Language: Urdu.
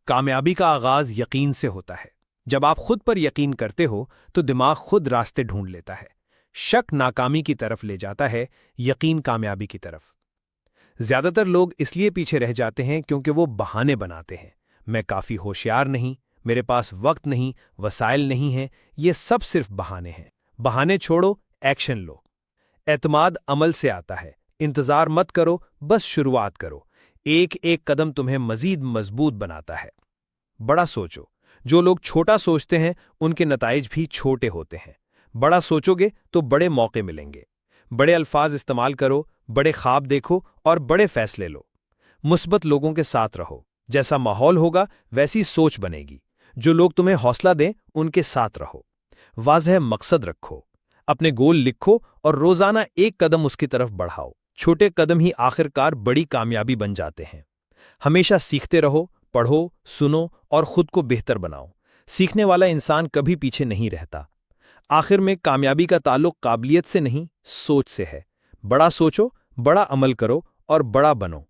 کامیابی کا آغاز یقین سے ہوتا ہے۔ جب آپ خود پر یقین کرتے ہو تو دماغ خود راستے ڈھونڈ لیتا ہے۔ شک ناکامی کی طرف لے جاتا ہے، یقین کامیابی کی طرف۔ زیادہ تر لوگ اس لیے پیچھے رہ جاتے ہیں کیونکہ وہ بہانے بناتے ہیں۔ میں کافی ہوشیار نہیں، میرے پاس وقت نہیں، وسائل نہیں ہیں۔ یہ سب صرف بہانے ہیں۔ بہانے چھوڑو، ایکشن لو۔ اعتماد عمل سے آتا ہے۔ انتظار مت کرو، بس شروعات کرو۔ ایک ایک قدم تمہیں مزید مضبوط بناتا ہے۔ بڑا سوچو۔ جو لوگ چھوٹا سوچتے ہیں ان کے نتائج بھی چھوٹے ہوتے ہیں۔ بڑا سوچو گے تو بڑے موقع ملیں گے۔ بڑے الفاظ استعمال کرو، بڑے خواب دیکھو اور بڑے فیصلے لو۔ مثبت لوگوں کے ساتھ رہو۔ جیسا ماحول ہوگا ویسی سوچ بنے گی۔ جو لوگ تمہیں حوصلہ دیں ان کے ساتھ رہو۔ واضح مقصد رکھو۔ اپنے گول لکھو اور روزانہ ایک قدم اس کی طرف بڑھاؤ۔ چھوٹے قدم ہی آخرکار بڑی کامیابی بن جاتے ہیں۔ ہمیشہ سیکھتے رہو، پڑھو، سنو اور خود کو بہتر بناؤ۔ سیکھنے والا انسان کبھی پیچھے نہیں رہتا۔ آخر میں کامیابی کا تعلق قابلیت سے نہیں، سوچ سے ہے۔ بڑا سوچو، بڑا عمل کرو اور بڑا بنو۔